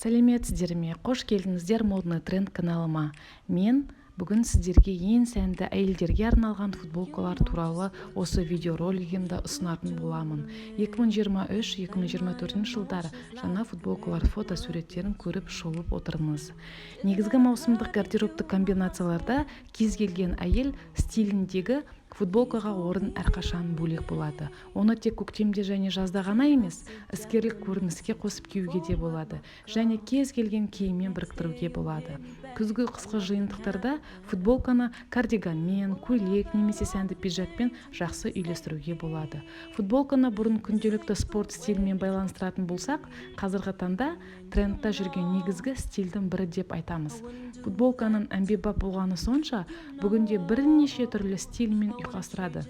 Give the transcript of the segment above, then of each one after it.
Сәлеметсіздер ме? Қош келдіңіздер модный тренд каналыма. Мен бүгін сіздерге ең сәнді әйелдерге арналған футболкалар туралы осы видеоролигімді ұсынатын боламын. 2023-2024 жылдары жаңа футболкалар фотосуреттерін көріп шолып отырыңыз. Негізгі маусымдық гардеробтық комбинацияларда кез келген әйел стиліндегі футболкаға орын әрқашан бөлек болады. Оны тек көктемде және жазда ғана емес, іскерлік көрініске қосып киюге де болады, және кез келген киіммен біріктіруге болады. Күзгі қысқы жиынтықтарда футболканы кардиганмен, көйлек немесе сәнді пиджакпен жақсы үйлестіруге болады. Футболканы бұрын күнделікті спорт стилімен байланыстыратын болсақ, қазіргі таңда трендта жүрген негізгі стильдің бірі деп айтамыз. Футболканың әмбебап болғаны сонша, бүгінде бірнеше түрлі стильмен ұйқастырады.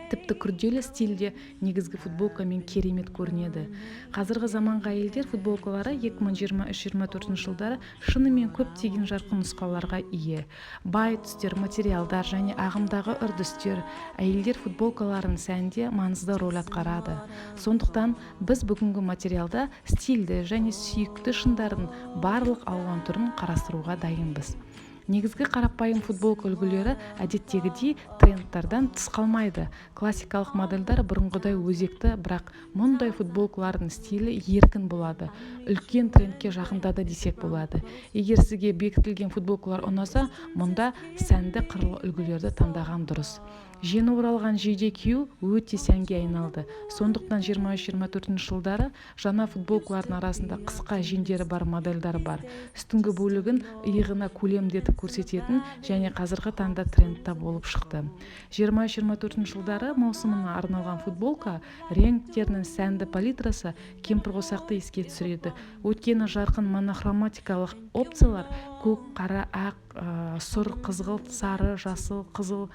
Тіпті күрделі стильде негізгі футболкамен керемет көрінеді. Қазіргі заманғы әйелдер футболкалары 2023-2024 жылдары шынымен көптеген жарқын нұсқаларға ие. Бай түстер, материалдар және ағымдағы үрдістер әйелдер футболкаларын сәнде маңызды рөл атқарады. Сондықтан біз бүгінгі материалда стильді және сүйікті шыңдардың барлық алуан түрін қарастыруға дайынбыз. Негізгі қарапайым футболка үлгілері әдеттегідей трендтардан тыс қалмайды. Классикалық модельдер бұрынғыдай өзекті, бірақ мұндай футболкалардың стилі еркін болады. Үлкен трендке жақындады десек болады. Егер сізге бекітілген футболкалар ұнаса, мұнда сәнді қырлы үлгілерді таңдаған дұрыс. Жеңі оралған жейде кию өте сәнге айналды. Сондықтан 23-24 жылдары жаңа футболкалардың арасында қысқа жеңдері бар модельдер бар. Үстіңгі бөлігін иығына көлемдетіп көрсететін және қазіргі таңда трендта болып шықты. 23-24 жылдары маусымына арналған футболка реңктерінің сәнді палитрасы кемпірқосақты еске түсіреді. Өйткені жарқын монохроматикалық опциялар көк, қара, ақ, сұр, қызғылт, сары, жасыл, қызыл,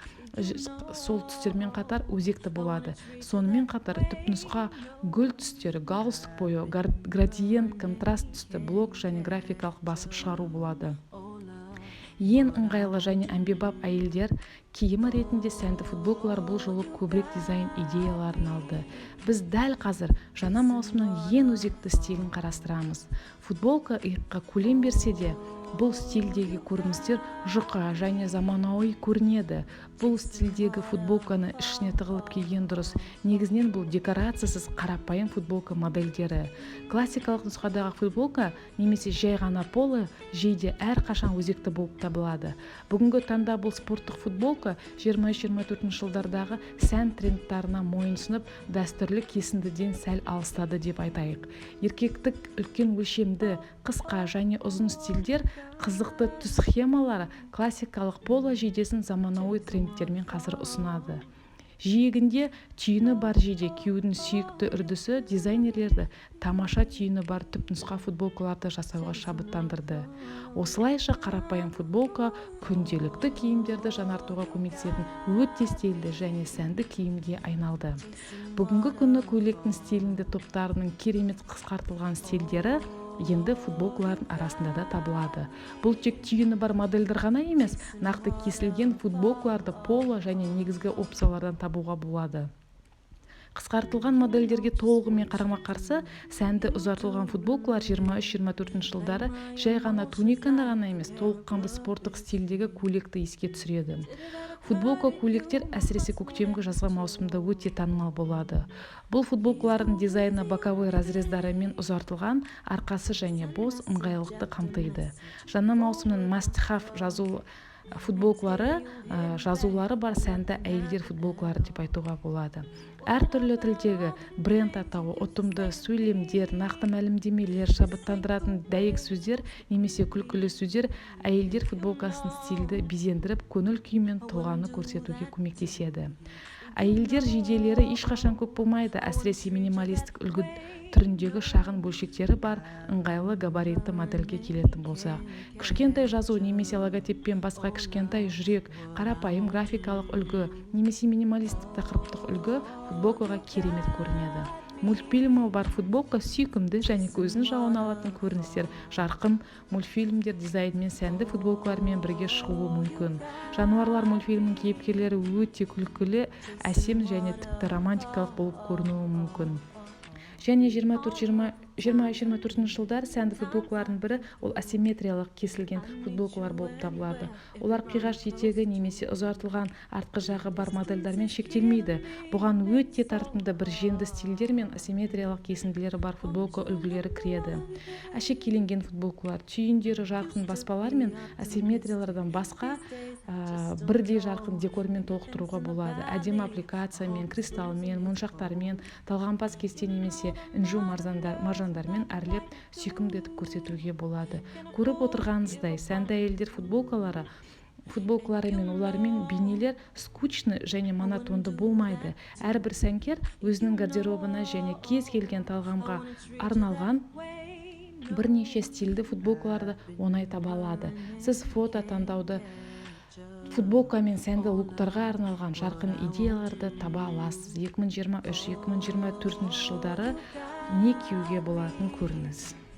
сол түстермен қатар өзекті болады. Сонымен қатар түпнұсқа гүл түстері, галстук бойы, градиент, контраст түсті блок және графикалық басып шығару болады. Ең ыңғайлы және әмбебап әйелдер киімі ретінде сәнді футболкалар бұл жолы көбірек дизайн идеяларын алды. Біз дәл қазір жаңа маусымның ең өзекті стилін қарастырамыз. Футболка иыққа көлем берсе де, бұл стильдегі көріністер жұқа және заманауи көрінеді. Бұл стильдегі футболканы ішіне тығылып киген дұрыс. Негізінен бұл декорациясыз қарапайым футболка модельдері. Классикалық нұсқадағы футболка немесе жай ғана поло жейде әрқашан өзекті болып табылады. Бүгінгі таңда бұл спорттық футболка 23-24 жылдардағы сән трендтарына мойынсынып, дәстүрлі кесіндіден сәл алыстады деп айтайық. Еркектік үлкен өлшемді, қысқа және ұзын стильдер қызықты түс схемалары классикалық поло жейдесін заманауи трендтермен қазір ұсынады. Жиегінде түйіні бар жейде киюдің сүйікті үрдісі дизайнерлерді тамаша түйіні бар түпнұсқа футболкаларды жасауға шабыттандырды. Осылайша қарапайым футболка күнделікті киімдерді жаңартуға көмектесетін өте стильді және сәнді киімге айналды. Бүгінгі күні көйлектің стилінде топтарының керемет қысқартылған стильдері енді футболкалардың арасында да табылады. Бұл тек түйіні бар модельдер ғана емес, нақты кесілген футболкаларды поло және негізгі опциялардан табуға болады. Қысқартылған модельдерге толығымен қарама-қарсы сәнді ұзартылған футболкалар 23-24 жылдары жай ғана туниканы ғана емес, толыққанды спорттық стильдегі көйлекті еске түсіреді. Футболка көйлектер әсіресе көктемгі жазғы маусымда өте танымал болады. Бұл футболкалардың дизайны боковой разрездарымен ұзартылған, арқасы және бос ыңғайлықты қамтиды. Жаңа маусымның must-have жазулары бар сәнді әйелдер футболкалары деп айтуға болады. Әртүрлі тілдегі бренд атауы, ұтымды сөйлемдер, нақты мәлімдемелер, шабыттандыратын дәйек сөздер немесе күлкілі сөздер әйелдер футболкасын стильді безендіріп, көңіл күй мен тұлғаны көрсетуге көмектеседі. Әйелдер жейделері ешқашан көп болмайды, әсіресе минималистік үлгі түріндегі шағын бөлшектері бар ыңғайлы габаритті модельге келетін болсақ. Кішкентай жазу немесе логотиппен басқа кішкентай жүрек, қарапайым графикалық үлгі немесе минималистік тақырыптық үлгі футболкаға керемет көрінеді. Мультфильмі бар футболка сүйкімді және көзін жауына алатын көріністер жарқын мультфильмдер дизайнмен сәнді футболкалармен бірге шығуы мүмкін. Жануарлар мультфильмінің кейіпкерлері өте күлкілі, әсем және тіпті романтикалық болып көрінуі мүмкін. Және 24-25 20-24 жылдар сәнді футболкалардың бірі ол асимметриялық кесілген футболкалар болып табылады. Олар қиғаш етегі немесе ұзартылған артқы жағы бар модельдармен шектелмейді. Бұған өте тартымды бір жеңді стильдер мен асимметриялық кесінділері бар футболка үлгілері кіреді. Әшекейленген футболкалар түйіндері жарқын баспалар мен асимметриялардан басқа бірдей жарқын декормен толықтыруға болады. Әдемі аппликациямен, кристалмен, моншақтармен, талғампаз кесте немесе інжу маржандармен әрлеп сүйкімді етіп көрсетуге болады. Көріп отырғаныңыздай, сәнді әйелдер футболкалары мен олармен бейнелер скучны және монотонды болмайды. Әрбір сәнкер өзінің гардеробына және кез келген талғамға арналған бірнеше стильді футболкаларды оңай таба алады. Сіз фото таңдауды футболка мен сәнді луктарға арналған жарқын идеяларды таба аласыз. 2023-2024 жылдары не киюге болатынын көріңіз.